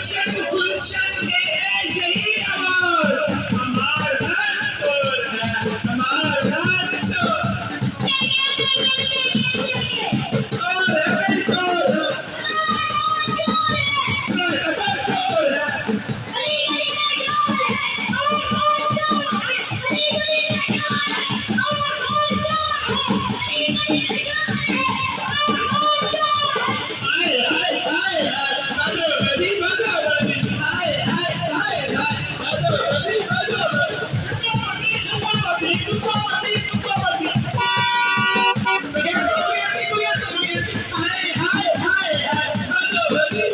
गुलशन में है यही आवाज हमार घर चोर है हमार घर चोर चोर है भाई चोर है चोर है हाय हाय हाय हाय बदो गली हाय हाय हाय हाय बदो गली कुपावती हाय हाय हाय हाय बदो गली